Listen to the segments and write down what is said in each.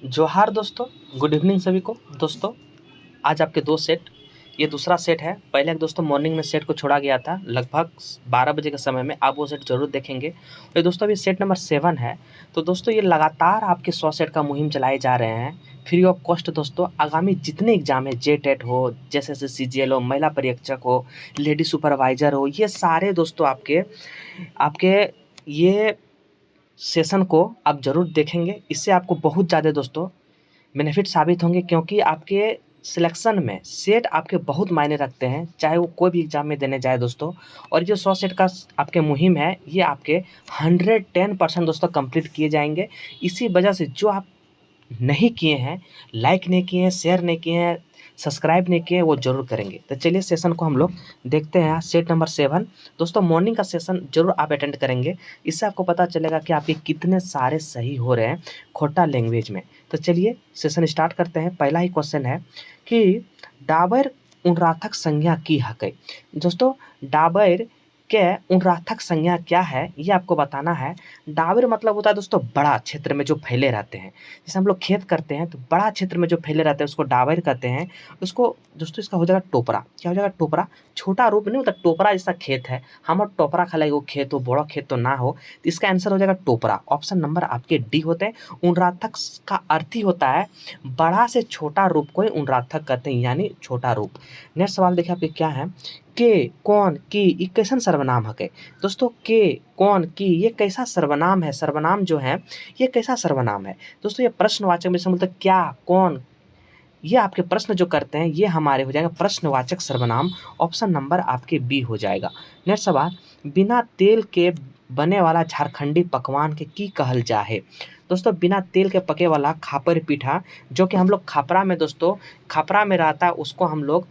जोहार दोस्तों, good evening सभी को। दोस्तों आज आपके 2 सेट, ये दूसरा सेट है। पहले एक दोस्तों मॉर्निंग में सेट को छोड़ा गया था लगभग 12 बजे के समय में, आप वो सेट ज़रूर देखेंगे। तो दोस्तों अभी सेट नंबर 7 है। तो दोस्तों ये लगातार आपके 100 सेट का मुहिम चलाए जा रहे हैं फ्री ऑफ कॉस्ट। दोस्तों आगामी जितने एग्जाम है, जेटेट हो, जैसे सीजीएल हो, महिला परीक्षक हो, लेडी सुपरवाइजर हो, ये सारे दोस्तों आपके आपके ये सेशन को आप ज़रूर देखेंगे। इससे आपको बहुत ज़्यादा दोस्तों बेनिफिट साबित होंगे, क्योंकि आपके सिलेक्शन में सेट आपके बहुत मायने रखते हैं, चाहे वो कोई भी एग्ज़ाम में देने जाए दोस्तों। और जो 100 सेट का आपके मुहिम है, ये आपके 110% दोस्तों कंप्लीट किए जाएंगे। इसी वजह से जो आप नहीं किए हैं, लाइक नहीं किए हैं, शेयर नहीं किए हैं, सब्सक्राइब नहीं किए हैं, वो ज़रूर करेंगे। तो चलिए सेशन को हम लोग देखते हैं। सेट नंबर 7 दोस्तों मॉर्निंग का सेशन ज़रूर आप अटेंड करेंगे। इससे आपको पता चलेगा कि आपके कितने सारे सही हो रहे हैं खोटा लैंग्वेज में। तो चलिए सेशन स्टार्ट करते हैं। पहला ही क्वेश्चन है कि डाबर उनराथक संज्ञा की हकै। दोस्तों डाबर के उनराथक संज्ञा क्या है, ये आपको बताना है। डाबर मतलब होता है दोस्तों बड़ा क्षेत्र में जो फैले रहते हैं। जैसे हम लोग खेत करते हैं तो बड़ा क्षेत्र में जो फैले रहते हैं उसको डाबर कहते हैं। उसको दोस्तों इसका हो जाएगा टोपरा। क्या हो जाएगा? टोपरा। छोटा रूप नहीं होता, टोपरा जैसा खेत है। हमर टोपरा खा वो खेत हो, बड़ा खेत तो ना हो, तो इसका आंसर हो जाएगा टोपरा। ऑप्शन नंबर आपके डी होते हैं। उनराथक का अर्थ ही होता है बड़ा से छोटा रूप को ही उनराथक कहते हैं, यानी छोटा रूप। नेक्स्ट सवाल देखिए आपके क्या है। के, कौन, की, ये कैसन सर्वनाम है? दोस्तों के, कौन, की, ये कैसा सर्वनाम है? सर्वनाम जो है ये कैसा सर्वनाम है? दोस्तों ये प्रश्नवाचक में से मतलब क्या, कौन, ये आपके प्रश्न जो करते हैं ये हमारे हो जाएगा प्रश्नवाचक सर्वनाम। ऑप्शन नंबर आपके बी हो जाएगा। नेक्स्ट सवाल, बिना तेल के बने वाला झारखंडी पकवान के की कहल जाहे। दोस्तों बिना तेल के पके वाला खापर पीठा, जो कि हम लोग खापरा में दोस्तों खापरा में रहता है, उसको हम लोग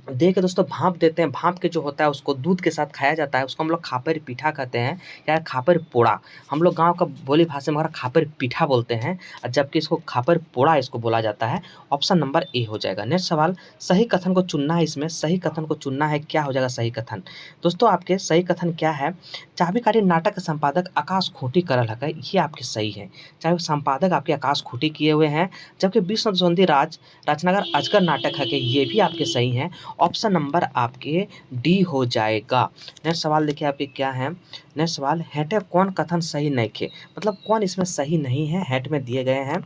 दे के दोस्तों भाँप देते हैं। भाँप के जो होता है उसको दूध के साथ खाया जाता है, उसको हम लोग खापर पीठा कहते हैं या खापर पोड़ा। हम लोग गाँव का बोली भाषा में हमारा खापर पीठा बोलते हैं, और जबकि इसको खापर पोड़ा इसको बोला जाता है। ऑप्शन नंबर ए हो जाएगा। नेक्स्ट सवाल, सही कथन को चुनना है। इसमें सही कथन को चुनना है, क्या हो जाएगा सही कथन? दोस्तों आपके सही कथन क्या है? चाबिकारी नाटक के संपादक आकाश खूंटी करल हकै, ये आपके सही है। चाहे संपादक आपके आकाश खूंटी किए हुए हैं, जबकि विष्णु द्वंद्वी राज रचनाकार अजगर नाटक है कि ये भी आपके सही हैं। ऑप्शन नंबर आपके डी हो जाएगा। नेक्स्ट सवाल देखिए आपके क्या है। नेक्स्ट सवाल, हेटे कौन कथन सही नहीं खे, मतलब कौन इसमें सही नहीं है? हेट में दिए गए हैं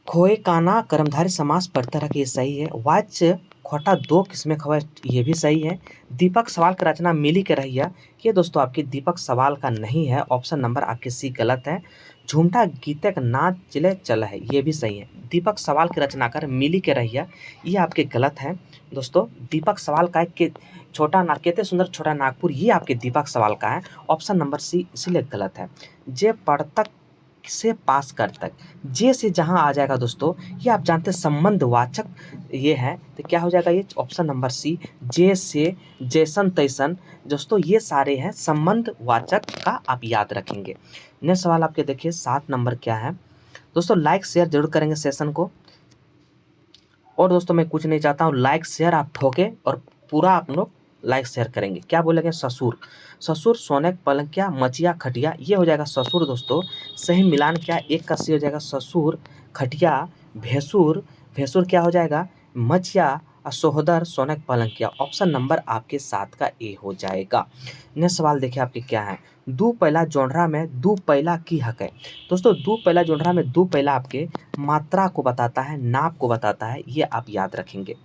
खोए काना कर्मधारी समास पढ़ते रह, ये सही है। वाच्य खोटा दो किस्में खबर, ये भी सही है। दीपक सवाल की रचना मिली के रहिया, ये दोस्तों आपकी दीपक सवाल का नहीं है। ऑप्शन नंबर आपके सी गलत है। झूमटा गीतक नाच चिले चल है, ये भी सही है। दीपक सवाल की रचनाकार मिली के रहिया, ये आपके गलत है। दोस्तों दीपक सवाल का के छोटा ना केते सुंदर छोटा नागपुर, ये आपके दीपक सवाल का है। ऑप्शन नंबर सी इसीलिए गलत है। जे पढ़तक से पास कर तक, जे से जहाँ आ जाएगा दोस्तों, ये आप जानते हैं संबंधवाचक ये है, तो क्या हो जाएगा ये? ऑप्शन नंबर सी, जे से, जैसन तैसन, दोस्तों ये सारे हैं संबंधवाचक का आप याद रखेंगे। नेक्स्ट सवाल आपके देखिए 7 नंबर क्या है। दोस्तों लाइक शेयर जरूर करेंगे सेशन को। और दोस्तों मैं कुछ नहीं चाहता हूँ, लाइक शेयर आप ठोके और पूरा आप लोग लाइक शेयर करेंगे। क्या बोलेंगे? ससुर। ससुर सोने पलंग क्या मचिया खटिया, ये हो जाएगा ससुर दोस्तों। सही मिलान क्या? एक का सी हो जाएगा ससुर खटिया भैंसुर। भैंसुर क्या हो जाएगा? मचिया और सोहदर सोने पलंग क्या। ऑप्शन नंबर आपके 7 का ए हो जाएगा। नेक्स्ट सवाल देखिए आपके क्या है। दू पहला जोनरा में दू पहला की हक है। दोस्तों दू पहला जोनरा में दू पहला आपके मात्रा को बताता है, नाप को बताता है, ये आप याद रखेंगे।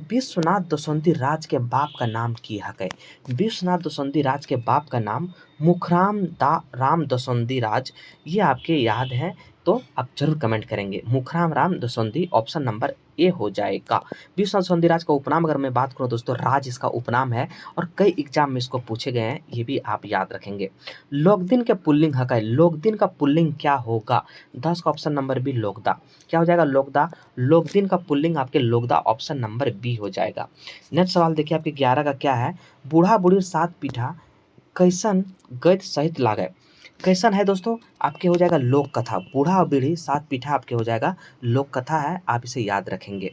विश्वनाथ दसोंधी राज के बाप का नाम की हकै। विश्वनाथ दसोंधी राज के बाप का नाम मुखराम दा राम दसोंधी राज, ये आपके याद है तो आप जरूर कमेंट करेंगे। Mukhram Ram Dasondhi, option number A हो जाएगा। विश्वनाथ दसोंधी राज का उपनाम अगर मैं बात करूं दोस्तों, राज इसका उपनाम है और कई एग्जाम में इसको पूछे गए हैं, ये भी आप याद रखेंगे। लोकदिन के पुल्लिंग हकै, लोकदिन का पुल्लिंग क्या होगा? 10 का ऑप्शन नंबर बी लोकदा। क्या हो जाएगा? लोकदा। लोकदिन का पुल्लिंग आपके लोकदा, ऑप्शन नंबर बी हो जाएगा। नेक्स्ट सवाल देखिए आपके 11 का क्या है। बूढ़ा बूढ़ी सात पीठा कैसन गद्य सहित लागे, कैसन है दोस्तों? आपके हो जाएगा लोक कथा। बूढ़ा और बूढ़ी सात पीठा आपके हो जाएगा लोक कथा है, आप इसे याद रखेंगे।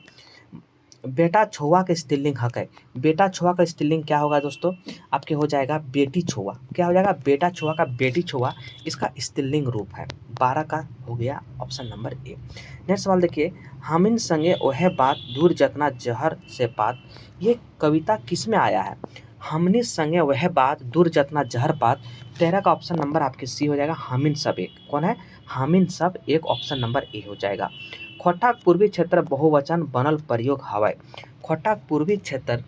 बेटा छुआ का स्त्रीलिंग हक है। बेटा छुआ का स्त्रीलिंग क्या होगा दोस्तों? आपके हो जाएगा बेटी छुआ। क्या हो जाएगा? बेटा छुआ का बेटी छुआ इसका स्त्रीलिंग रूप है। 12 का हो गया ऑप्शन नंबर ए। नेक्स्ट सवाल देखिए, हामिन संगे ओहे बात दूर जतना जहर से पात, ये कविता किस में आया है? हमनी संगे वह बात दूर जतना जहर पात। 13 का ऑप्शन नंबर आपके सी हो जाएगा, हामिन सब एक। कौन है? हामिन सब एक, ऑप्शन नंबर ए हो जाएगा। खोटाक पूर्वी क्षेत्र बहुवचन बनल प्रयोग हवय। खोटाक पूर्वी क्षेत्र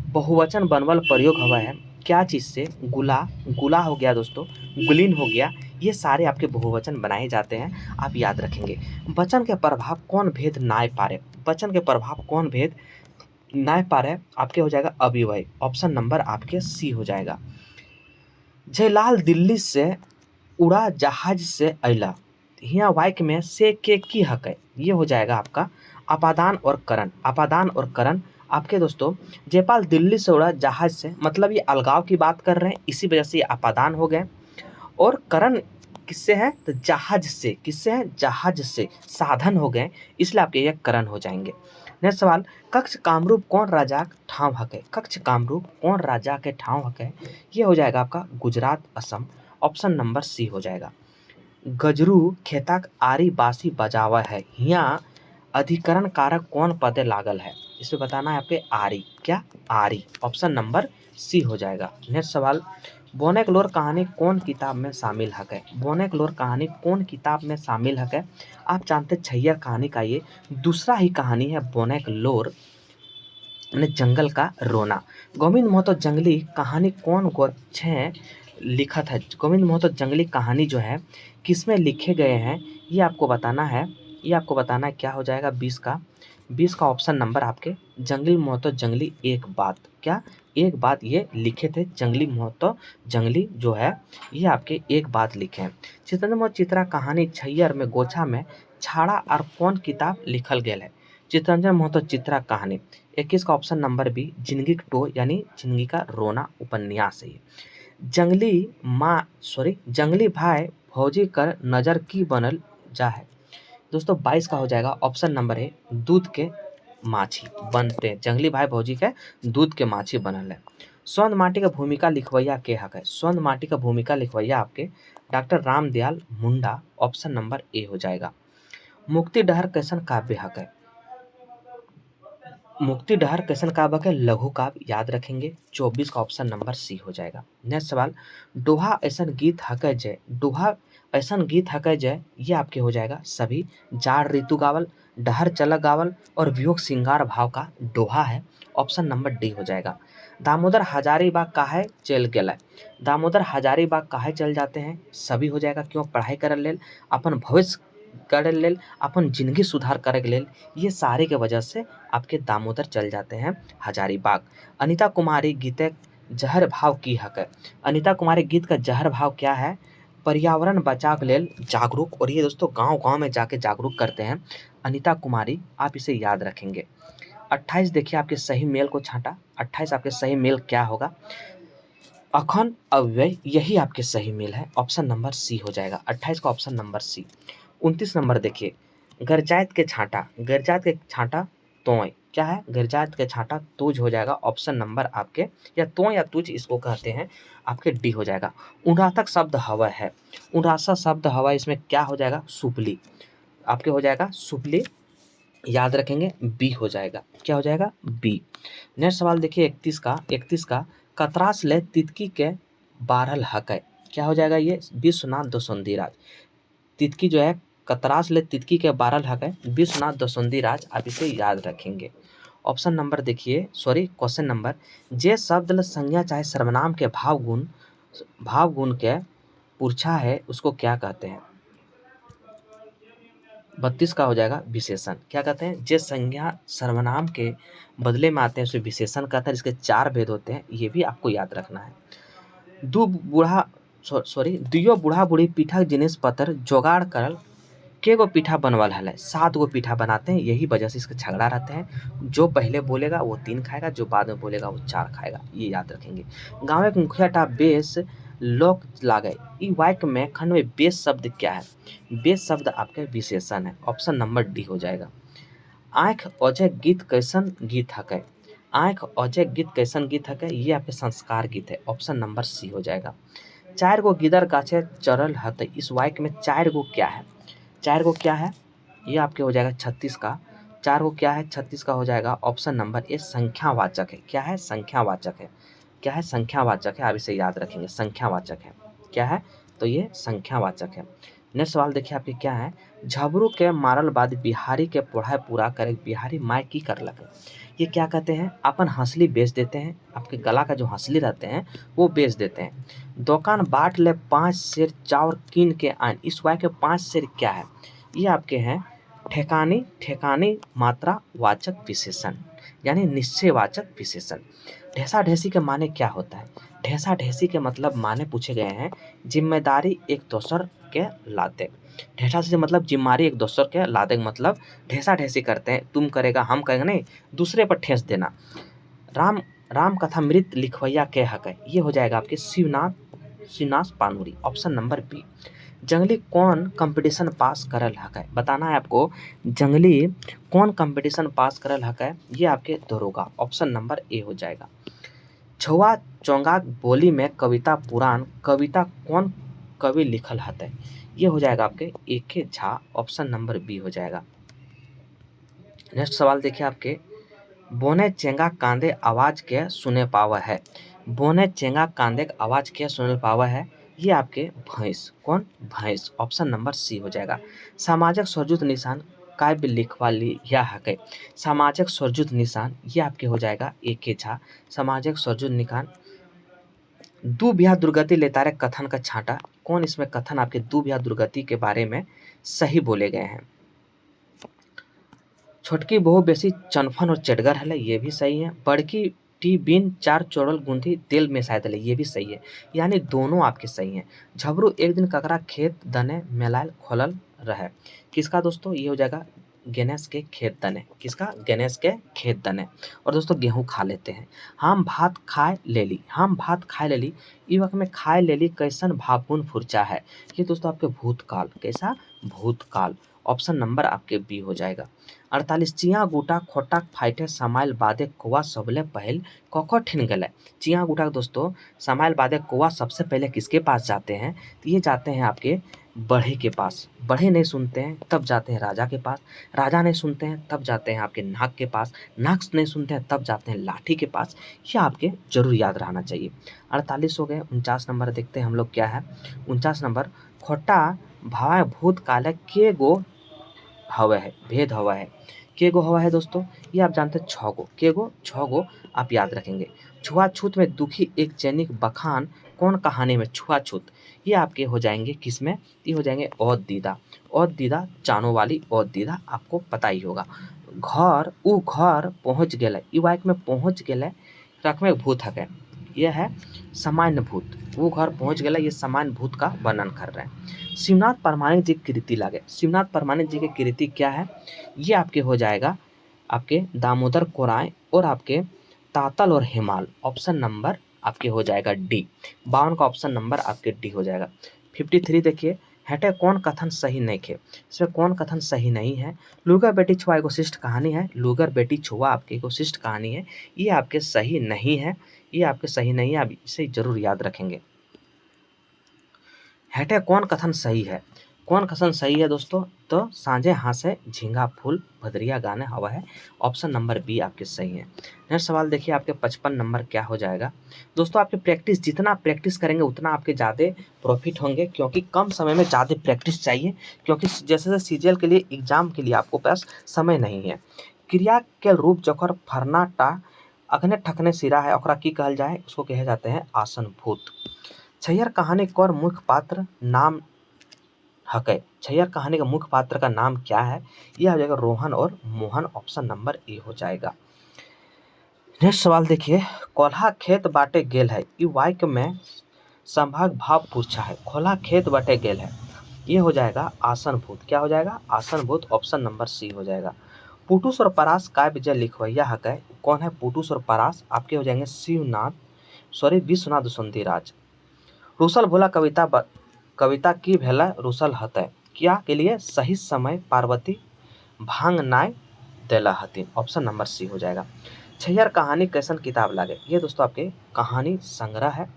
बहुवचन बनवल प्रयोग हवा है क्या चीज़ से? गुला, गुला हो गया दोस्तों, गुलीन हो गया, ये सारे आपके बहुवचन बनाए जाते हैं, आप याद रखेंगे। वचन के प्रभाव कौन भेद नाय पारे? वचन के प्रभाव कौन भेद नाय पारे आपके हो जाएगा अव्यय, ऑप्शन नंबर आपके सी हो जाएगा। जयलाल दिल्ली से उड़ा जहाज से अला, हिया वाक्य में से के की हक है? ये हो जाएगा आपका अपादान और करण। अपादान और करण आपके दोस्तों, जयपाल दिल्ली से उड़ा जहाज से, मतलब ये अलगाव की बात कर रहे हैं, इसी वजह से ये अपादान हो गए। और करण किससे है? तो जहाज से। किससे है? जहाज से, साधन हो गए, इसलिए आपके ये करण हो जाएंगे। नेक्स्ट सवाल, कक्ष कामरूप कौन राजा ठाव हक है? कक्ष कामरूप कौन राजा के ठाव हक है? ये हो जाएगा आपका Gujarat Assam, option number C हो जाएगा। गजरू खेताक आरी बासी बजावा है, यहाँ अधिकरण कारक कौन पदे लागल है? इसमें बताना है आपके आरी। क्या? आरी, ऑप्शन नंबर सी हो जाएगा। नेक्स्ट सवाल, बोनेक लोर कहानी कौन किताब में शामिल हक है? बोनेक लोर कहानी कौन किताब में शामिल हक है? आप जानते छैयर कहानी का ये दूसरा ही कहानी है, बोनेक लोर ने जंगल का रोना। गोविंद महतो जंगली कहानी कौन गोछे लिखत है? गोविंद महतो जंगली कहानी जो है किसमें लिखे गए हैं, ये आपको बताना है। ये आपको बताना है, क्या हो जाएगा 20 का ऑप्शन नंबर आपके जंगली महतो जंगली एक बात। क्या? एक बात ये लिखे थे, जंगली महतो जंगली जो है ये आपके एक बात लिखे हैं। चितरंजन महतो चित्रा कहानी छैयर में गोछा में छाड़ा और कौन किताब लिखल गेल है? चितरंजन महतो चित्रा कहानी। 21 का ऑप्शन नंबर बी जिंदगी का टो यानी जिंदगी का रोना उपन्यास है। जंगली भाई फौजी कर नजर की बनल जा है? दोस्तों 22 का हो जाएगा ऑप्शन नंबर है दूध के माछी बनते हैं। जंगली भाई भौजी के दूध के माछी बनल है। स्वर्ण माटी का भूमिका लिखवैया के हक है? स्वर्ण माटी का भूमिका लिखवैया आपके doctor Ramdayal Munda, option number A हो जाएगा। मुक्ति डहर कैसन काव्य हक है? मुक्ति डहर कैसन काव्य हक है? लघु काव्य, याद रखेंगे। 24 का ऑप्शन नंबर सी हो जाएगा। नेक्स्ट सवाल, दोहा ऐसन गीत हक जय, दोहा ऐसन गीत हक जय, ये आपके हो जाएगा सभी। जाड़ ऋतु गावल, डहर चल गावल और वियोग श्रृंगार भाव का दोहा है, ऑप्शन नंबर डी हो जाएगा। दामोदर हजारीबाग काहे चल गेला? दामोदर हजारीबाग काहे चल जाते हैं? सभी हो जाएगा। क्यों? पढ़ाई करे लेल, अपन भविष्य करे लेल, अपन जिंदगी सुधार करे के लेल, ये सारे के वजह से आपके दामोदर चल जाते हैं हजारीबाग। अनीता कुमारी गीते जहर भाव की हक है? अनीता कुमारी गीत का जहर भाव क्या है? पर्यावरण बचाव के लेल जागरूक, और ये दोस्तों गांव-गांव में जाके जागरूक करते हैं अनीता कुमारी, आप इसे याद रखेंगे। 28 देखिए आपके सही मेल को छांटा। 28 आपके सही मेल क्या होगा? अखंड अव्यय, यही आपके सही मेल है, ऑप्शन नंबर सी हो जाएगा। 28 का ऑप्शन नंबर सी। 29 नंबर देखिए, गरजात के छांटा, गरजात के छांटा तोय, क्या है? गरजात के छांटा तुझ हो जाएगा, ऑप्शन नंबर आपके, या तो या तुझ इसको कहते हैं, आपके डी हो जाएगा। उड़ातक शब्द हवा है, उड़ासा शब्द हवा, इसमें क्या हो जाएगा? सुपली, आपके हो जाएगा सुपली, याद रखेंगे, बी हो जाएगा। क्या हो जाएगा? बी। नेक्स्ट सवाल देखिए 31 का कतरास ले तितकी के बारहल हक है? क्या हो जाएगा ये? विश्वनाथ दसोंदी राज। तितकी जो है कतरास ले तितकी के बारहल हक है, विश्वनाथ दसोंदी राज, आप इसे याद रखेंगे। ऑप्शन नंबर देखिए, सॉरी क्वेश्चन नंबर, जे शब्द ल संज्ञा चाहे सर्वनाम के भाव गुण के पूछा है उसको क्या कहते हैं? 32 का हो जाएगा विशेषण। क्या कहते हैं? जे संज्ञा सर्वनाम के बदले में आते हैं उसे विशेषण कहते हैं। इसके 4 भेद होते हैं, ये भी आपको याद रखना है। दुइयो बूढ़ा बूढ़ी पीठा जिनिस पत्थर जोगाड़ करल के गो पीठा बनवल है? 7 गो पीठा बनाते हैं, यही वजह से इसका झगड़ा रहते हैं। जो पहले बोलेगा वो 3 खाएगा, जो बाद में बोलेगा वो 4 खाएगा, ये याद रखेंगे। गाँव के मुखिया टा बेस लोक लागे, ई वाक्य में खंड में बेस शब्द क्या है? बेस शब्द आपके विशेषण है, ऑप्शन नंबर डी हो जाएगा। आँख अजय गीत कैसन गीत हकै। आँख अजय गीत कैसन गीत हकै, ये आपके संस्कार गीत है, ऑप्शन नंबर सी हो जाएगा। चार गो गिदर गाछे चरल हतै, इस वाक्य में चार गो क्या है, चार गो क्या है, ये आपके हो जाएगा 36 का। चार गो क्या है, 36 का हो जाएगा ऑप्शन नंबर ए संख्यावाचक है। क्या है, संख्यावाचक है। क्या है, संख्यावाचक है, आप इसे याद रखेंगे, संख्यावाचक है। क्या है, तो ये संख्यावाचक है। नेक्स्ट सवाल देखिए आपके क्या है, झबरू के मारल बाद बिहारी के पढ़ाई पूरा करे बिहारी माय की करलक। ये क्या कहते हैं, अपन हंसली बेच देते हैं, आपके गला का जो हंसली रहते हैं वो बेच देते हैं। दुकान बाट ले 5 सेर चाउर कीन के आन, इस वाक्य के 5 सेर क्या है, ये आपके हैं ठेकानी, ठेकानी मात्रा वाचक विशेषण यानी निश्चयवाचक विशेषण। ढेसा ढेसी के माने क्या होता है, ढेसा ढेसी के मतलब माने पूछे गए हैं जिम्मेदारी एक दोसर के लाते। ढेसा से मतलब जिम्मेदारी एक दोसर के लाते मतलब ढेसा ढेसी करते हैं, तुम करेगा हम कहेंगे नहीं, दूसरे पर ठेस देना। राम राम कथा मृत लिखवैया के हक, ये हो जाएगा आपके Shivnath Panuri, option number B. जंगली कौन कंपटीशन पास करल हक है, बताना है आपको जंगली कौन कंपटीशन पास करल हक है, ये आपके दरोगा, ऑप्शन नंबर ए हो जाएगा। छुआ चौंगाक बोली में कविता पुराण, कविता कौन कवि लिखल हतै, ये हो जाएगा आपके एके झा, ऑप्शन नंबर बी हो जाएगा। नेक्स्ट सवाल देखिए आपके, बोने चेंगा कांदे आवाज के सुने पावा है। बोने चेंगा कांदे आवाज के सुने पावा है, ये आपके भैंस, कौन, भैंस, ऑप्शन नंबर सी हो जाएगा। सामाजिक स्वरजुत निशान काव्य लिखवा लिया हकै, सामाजिक स्वरजुत निशान ये आपके हो जाएगा एक झा। सामाजिक स्वरजुत निशान दू बिहा दुर्गति लेतारे कथन का छांटा, कौन इसमें कथन आपके दू बिहा दुर्गति के बारे में सही बोले गए हैं। छोटकी बहू बेसी चनफन और चटगर है, ये भी सही है। बड़की टी बिन चार चोड़ल गुंथी तेल में शायद है, ये भी सही है, यानी दोनों आपके सही हैं। झबरू एक दिन ककरा खेत दने मेलायल खोलल रहे, किसका दोस्तों, ये हो जाएगा गणेश के खेत दने, किसका, गणेश के खेत दने। और दोस्तों गेहूं खा लेते हैं। हम भात खाए लेली, हम भात खाए लेली, ई वक्त में खाए लेली कैसन भापुन फुरचा है, ये दोस्तों आपके भूतकाल, कैसा, भूतकाल, ऑप्शन नंबर आपके बी हो जाएगा। 48 चिया गुटा खोटा फाइटे समाइल बादे कौआ सबले पहल कौको ठिन गले। चिया गुटा दोस्तों समाइल बादे कौआ सबसे पहले किसके पास जाते हैं, तो ये जाते हैं आपके बढ़े के पास। बढ़े नहीं सुनते हैं तब जाते हैं राजा के पास, राजा नहीं सुनते हैं तब जाते हैं आपके नाग के पास, नाग नहीं सुनते हैं तब जाते हैं लाठी के पास। ये आपके जरूर याद रहना चाहिए। 48 हो गए। 49 नंबर देखते हैं हम लोग क्या है। 49 नंबर, खोटा भाव भूत काले के गो हवा है, भेद हवा है, के गो हवा है दोस्तों, ये आप जानते हैं 6 गो, के गो 6 गो आप याद रखेंगे। छुआछूत में दुखी एक जैनिक बखान, कौन कहानी में छुआछूत, ये आपके हो जाएंगे किस में, ये हो जाएंगे औद दीदा, औद दीदा चानो वाली औद दीदा, आपको पता ही होगा। घर उ घर पहुँच गए, ई वाक्य में पहुँच गए रकमे भूत हके, ये है सामान्य भूत, वो घर पहुँच गया, ये सामान्य भूत का वर्णन कर रहे हैं। शिवनाथ परमाणिक जी की कृति लागे, शिवनाथ परमाणिक जी की कृति क्या है, ये आपके हो जाएगा आपके दामोदर कोराय और आपके तातल और हिमाल, ऑप्शन नंबर आपके हो जाएगा डी। 52 का ऑप्शन नंबर आपके डी हो जाएगा। 53 देखिए, हटे कौन कथन सही नहीं खे, इसमें कौन कथन सही नहीं है। लुगर बेटी छुआ एक शिष्ट कहानी है, लुगर बेटी छुआ आपकी एक शिष्ट कहानी है, ये आपके सही नहीं है, ये आपके सही नहीं है, आप इसे जरूर याद रखेंगे। हेटे कौन कथन सही है, कौन कथन सही है दोस्तों, तो सांझे हासे झींगा फूल भदरिया गाने हवा है, ऑप्शन नंबर बी आपके सही है। नेक्स्ट सवाल देखिए आपके 55 नंबर क्या हो जाएगा दोस्तों, आपके प्रैक्टिस, जितना प्रैक्टिस करेंगे उतना आपके ज़्यादा प्रॉफिट होंगे, क्योंकि कम समय में ज़्यादा प्रैक्टिस चाहिए, क्योंकि जैसे सीजीएल के लिए एग्जाम के लिए आपको पास समय नहीं है। क्रिया के रूप जखर फरना टा अग्ने ठकने सिरा है, ओकरा की कहल जाए, उसको कहे जाते हैं आसन भूत। छैयर कहानी कर मुख्य पात्र नाम हकै, छैयर कहानी का मुख्य पात्र का नाम क्या है, यह हो जाएगा रोहन और मोहन, ऑप्शन नंबर ए हो जाएगा। नेक्स्ट सवाल देखिए, कोल्हा खेत बाटे गेल है, ई वाक्य में संभाग भाव पूछा है, कोल्हा खेत बाटे गेल है, ये हो जाएगा आसन भूत, क्या हो जाएगा, आसन भूत, ऑप्शन नंबर सी हो जाएगा। पुटुस और परास काव्य जो लिखवैया हकै, कौन है पुटुस और परास, आपके हो जाएंगे विश्वनाथ दुष्यंती राज। रूसल भोला कविता की भेला रूसल हतै, क्या के लिए, सही समय पार्वती भांग नाय देला हथिन। ऑप्शन नंबर सी हो जाएगा। छैयर कहानी कैसन किताब लागे, ये दोस्तों आपके कहानी संग्रह है,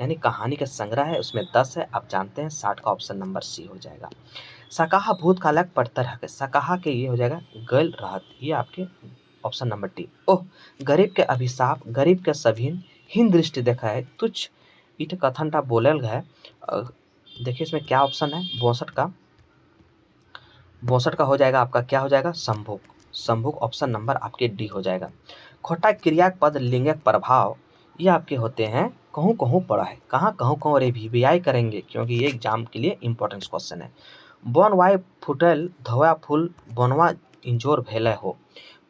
यानी कहानी का संग्रह है, उसमें 10 है, आप जानते हैं 60 का ऑप्शन नंबर सी हो जाएगा। सकाहा भूतकालक पढ़तर है, सकाहा के ये हो जाएगा गल रहत, ये आपके ऑप्शन नंबर डी। ओह गरीब के अभिशाप, गरीब के सभीन हीन दृष्टि देखा है तुच्छ ईट कथनटा बोलल है। देखिए इसमें क्या ऑप्शन है, 62 का हो जाएगा आपका, क्या हो जाएगा, संभोग। संभोग ऑप्शन नंबर आपके डी हो जाएगा। खोटा क्रियाक पद लिंगक प्रभाव, ये आपके होते हैं कहूँ कहूँ पड़ा है, कहाँ कहूँ कहूँ रिवीआई करेंगे क्योंकि ये एग्जाम के लिए इंपॉर्टेंट क्वेश्चन है। बन वाय फुटल धोया फूल बनवा इंजोर भेले हो,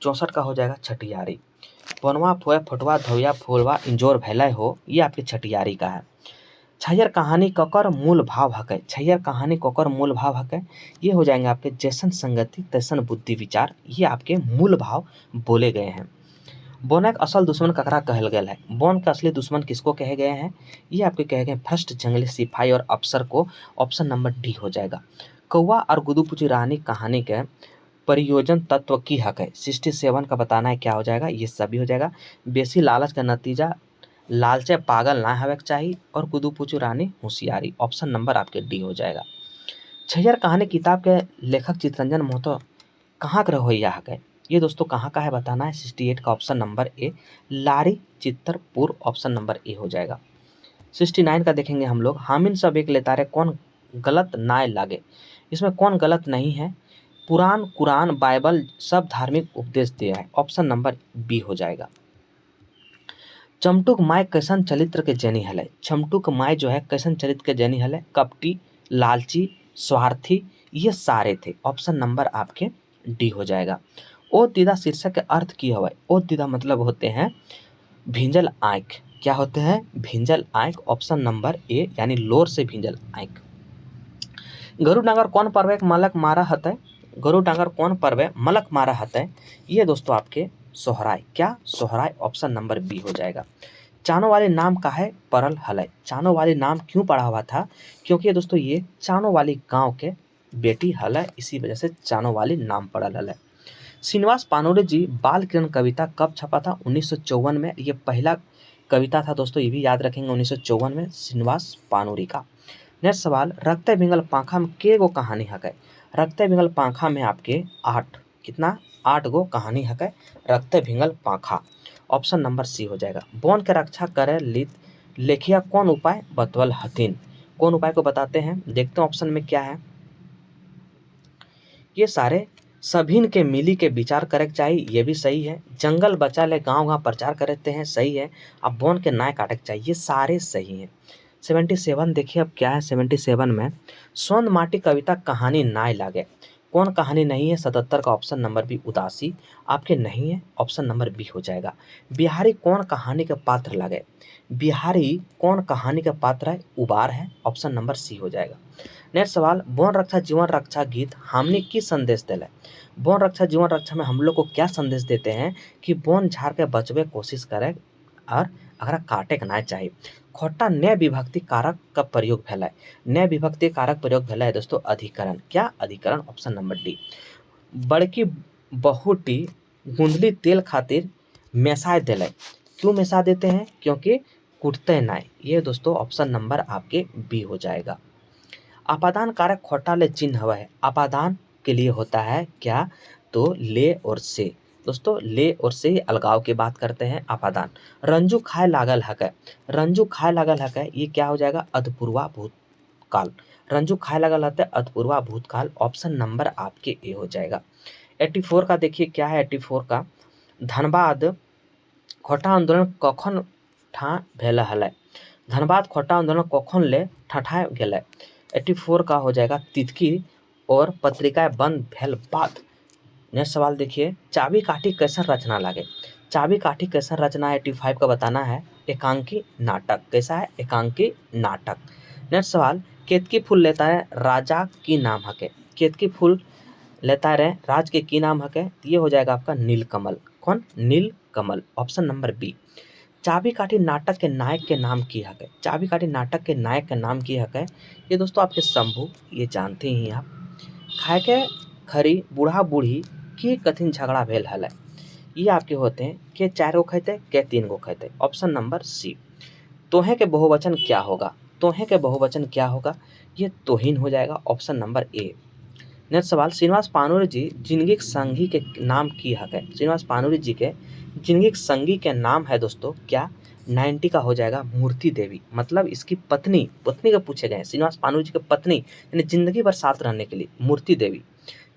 64 का हो जाएगा छठियारी। बनवा फोया फुटवा धोया फूलवा इंजोर भेले हो, ये आपके छठियारी का है। छैयर कहानी ककर मूल भाव हकै, छैयर कहानी ककर मूल भाव हकै, ये हो जाएंगे आपके जैसन संगति तैसन बुद्धि विचार, ये आपके मूल भाव बोले गए हैं। बोनक असल दुश्मन ककरा कहल गया है, बोन का असली दुश्मन किसको कहे गए हैं, ये आपके कहे गए फर्स्ट जंगली सिपाही और अफसर को, ऑप्शन नंबर डी हो जाएगा। कौवा और गुदुपुची रानी कहानी के परियोजन तत्व की हक है, 67 का बताना है, क्या हो जाएगा, ये सभी हो जाएगा। बेसी लालच का नतीजा लालचे पागल ना हवे चाहिए और गुदुपुचू रानी होशियारी, ऑप्शन नंबर आपके डी हो जाएगा। छैयर कहानी किताब के लेखक चितरंजन महतो कहाँ का रहोइया है, ये दोस्तों कहाँ का है बताना है, 68 का option number A Lari Chittarpur, option number A हो जाएगा। 69 का देखेंगे हम लोग, हामिन सब एक लेता रहे कौन गलत नाय लागे, इसमें कौन गलत नहीं है, पुराण कुरान बाइबल सब धार्मिक उपदेश दिया है, ऑप्शन नंबर बी हो जाएगा। चमटुक माय कैसन चरित्र के जनी हले, चमटुक माय जो है कैसन चरित्र के जनी हले, कपटी लालची स्वार्थी, ये सारे थे, ऑप्शन नंबर आपके डी हो जाएगा। ओ दीदा शीर्षक के अर्थ की हवा, ओ दीदा मतलब होते हैं भिंजल आंख, क्या होते हैं, भिंजल आंख, ऑप्शन नंबर ए यानी लोर से भिंजल आंख। गरु डांगर कौन पर्व मलक मारा हतै, गरु डांगर कौन पर्व मलक मारा हतै, ये दोस्तों आपके सोहराय, क्या सोहराय, ऑप्शन नंबर बी हो जाएगा। चानो वाले नाम का है परल हलय, चानो वाले नाम क्यों पड़ा हुआ था, क्योंकि दोस्तों ये चानो वाली गांव के बेटी हलय, इसी वजह से चानो वाली नाम पड़ल हलय। श्रीनिवास पानोरे जी बाल किरण कविता कब छपा था, 1954 में, ये पहला कविता था दोस्तों, ये भी याद रखेंगे 1954 में श्रीनिवास पानोरी का। नेक्स्ट सवाल, रक्ते बिंगल पाखा में के गो कहानी हकै, रक्ते बिंगल पाखा में आपके 8, कितना, 8 गो कहानी हकै रक्ते बिंगल पाखा, ऑप्शन नंबर सी हो जाएगा। वन के रक्षा करे लित लेखिया कौन उपाय बतवल हथिन, कौन उपाय को बताते हैं, देखते हैं ऑप्शन में क्या है। ये सारे सभीन के मिली के विचार करे चाहिए, ये भी सही है। जंगल बचा ले गांव गांव प्रचार करते हैं, सही है। अब वन के नाय काटे चाहिए, ये सारे सही हैं। 77 देखिए अब क्या है 77 में, स्वर्ण माटी कविता कहानी नाय लागे, कौन कहानी नहीं है, 77 का ऑप्शन नंबर बी उदासी आपके नहीं है, ऑप्शन नंबर बी हो जाएगा। बिहारी कौन कहानी के पात्र लागे, बिहारी कौन कहानी का पात्र है, उबार है, ऑप्शन नंबर सी हो जाएगा। नेक्स्ट सवाल, वन रक्षा जीवन रक्षा गीत हमने की संदेश दिला, वन रक्षा जीवन रक्षा में हम लोग को क्या संदेश देते हैं कि वन झाड़ के बचवे कोशिश करे और अगर काटे के ना चाहिए। खोटा नए विभक्ति कारक का प्रयोग फैला है, नए विभक्ति कारक प्रयोग फैला है दोस्तों अधिकरण, क्या अधिकरण, ऑप्शन नंबर डी। बड़की बहुटी गुंदली तेल खातिर मेसाय दिले, क्यों मेसा देते हैं, क्योंकि कुटते ना, ये दोस्तों ऑप्शन नंबर आपके बी हो जाएगा। अपादान कारक खोटा ले चिन्ह हवा है, अपादान के लिए होता है क्या, तो ले और से, दोस्तों ले और से अलगाव की बात करते हैं अपादान। रंजू खाए लागल हकै, रंजू खाए लागल हकै, ये क्या हो जाएगा, अधपूर्वा भूतकाल, रंजू खाए लागल हकै अधपूर्वा भूतकाल, ऑप्शन नंबर आपके ए हो जाएगा। 84 का देखिए क्या है, 84 का, धनबाद खोटा आंदोलन कखन ठा भेल हलै, धनबाद खोटा आंदोलन कखन ले ठठाए गेलै, 84 का हो जाएगा तितकी और पत्रिकाएं बंद भेल बाद। नेक्स्ट सवाल देखिए, चाबी काठी कैसन रचना लागे, चाबी काठी कैसन रचना 85 का बताना है, एकांकी नाटक, कैसा है, एकांकी नाटक। नेक्स्ट सवाल, केतकी फूल लेता है राजा की नाम हके, केतकी फूल लेता रहे राज के की नाम हके, ये हो जाएगा आपका नीलकमल, कौन, नीलकमल, ऑप्शन नंबर बी। चाबी काठी नाटक के नायक के नाम की हक है, चाबी काठी नाटक के नायक के नाम की हक है, ये दोस्तों आपके शंभू, ये जानते ही आप। खाए के खरी बूढ़ा बूढ़ी की कथिन झगड़ा भेल हलै। ये आपके होते हैं के 4 गो खैते के 3 गो खैते। ऑप्शन नंबर सी। तोहे के बहुवचन क्या होगा? तोहे के बहुवचन क्या होगा? ये तोहिन हो जाएगा। ऑप्शन नंबर ए। नेक्स्ट सवाल, श्रीनिवास पानुरी जी जिनगी संगी के नाम की हक है? श्रीनिवास पानुरी जी के जिनगी संगी के नाम है दोस्तों क्या? 90 का हो जाएगा मूर्ति देवी। मतलब इसकी पत्नी का पूछे गए हैं। श्रीनिवास पानुरी जी की पत्नी यानी जिंदगी भर साथ रहने के लिए मूर्ति देवी।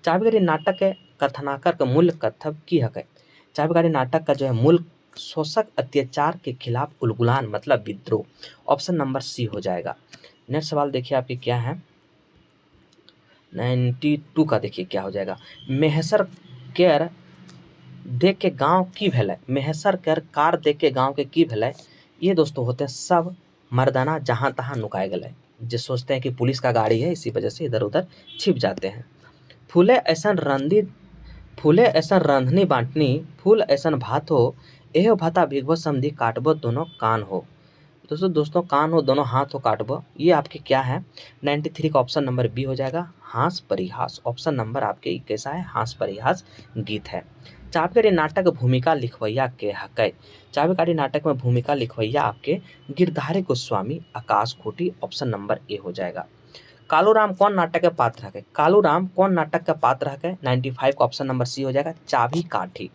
चाबीकारी नाटक के कथनाकर का मूल कथन की हक है? चाबीकारी नाटक का जो है मूल शोषक अत्याचार के खिलाफ उलगुलान मतलब विद्रोह। ऑप्शन नंबर सी हो जाएगा। नेक्स्ट सवाल देखिए आपके क्या है 92 का। देखिए क्या हो जाएगा, मेहसर केयर देख के गांव की भेलै। मेहसर केयर कार देख के गांव के की भेलै? ये दोस्तों होते हैं सब मर्दाना जहां तहां नुकाए गए, जो सोचते हैं कि पुलिस का गाड़ी है इसी वजह से इधर उधर छिप जाते हैं। फूले ऐसन रंधनी बांटनी, फूल ऐसन भात हो, एहो भाता भिगबो समधी काटबो दोनों कान हो। दोस्तों कान हो दोनों हाथ हो काटबो। ये आपके क्या है 93 का ऑप्शन नंबर बी हो जाएगा, हास परिहास। ऑप्शन नंबर आपके कैसा है? हास परिहास गीत है। चाबीकारी नाटक भूमिका लिखवैया के हकै? चाबीकारी नाटक में भूमिका लिखवैया आपके गिरधारी गोस्वामी, आकाश खूटी। ऑप्शन नंबर ए हो जाएगा। कालूराम कौन नाटक के पात्र है? कालूराम कौन नाटक का पात्र है? 95 का ऑप्शन नंबर सी हो जाएगा, चाबी काठी।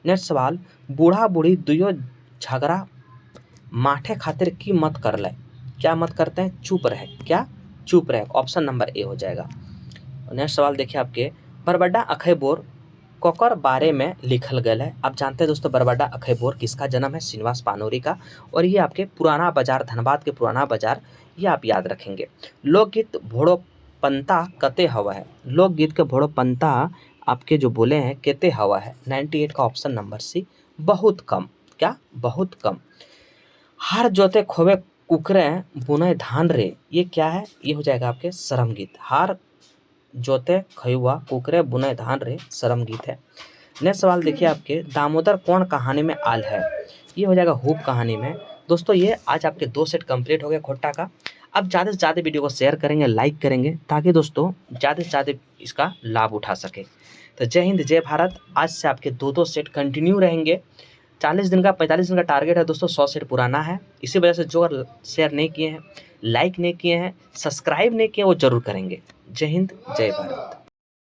नेक्स्ट सवाल, बूढ़ा बूढ़ी दुयो झगड़ा माठे खातिर की मत कर ले? क्या मत करते हैं? चुप रहे। क्या? चुप रहे। ऑप्शन नंबर ए हो जाएगा। नेक्स्ट सवाल देखिए आपके, बरबड्डा अखैबोर कोकर बारे में लिखल गया है? आप जानते हैं दोस्तों बरबड्डा अखैबोर किसका जन्म है? श्रीनिवास पानुरी का। और ये आपके पुराना बाजार, धनबाद के पुराना बाजार, ये आप याद रखेंगे। लोकगीत भोड़ो पंता कते हवा है? लोकगीत के भोड़ो पंता आपके जो बोले हैं केते हवा है? 98 का ऑप्शन नंबर सी, बहुत कम। क्या? बहुत कम। हार जोते खोवे कुकरे बुने धान रे, ये क्या है? ये हो जाएगा आपके शरम गीत। हार जोते खयुआ कुकरे बुने धान रे, शरम गीत है। नेक्स्ट सवाल देखिए आपके, दामोदर कौन कहानी में आल है? ये हो जाएगा हुप कहानी में। दोस्तों ये आज आपके 2 सेट कंप्लीट हो गए खोट्टा का। अब ज़्यादा से ज़्यादा वीडियो को शेयर करेंगे, लाइक करेंगे, ताकि दोस्तों ज़्यादा से ज़्यादा इसका लाभ उठा सके। तो जय हिंद जय भारत। आज से आपके 2 सेट कंटिन्यू रहेंगे। 40 दिन का 45 दिन का टारगेट है दोस्तों, 100 सेट पुराना है। इसी वजह से जो शेयर नहीं किए हैं, लाइक नहीं किए हैं, सब्सक्राइब नहीं किए, वो जरूर करेंगे। जय हिंद जय भारत।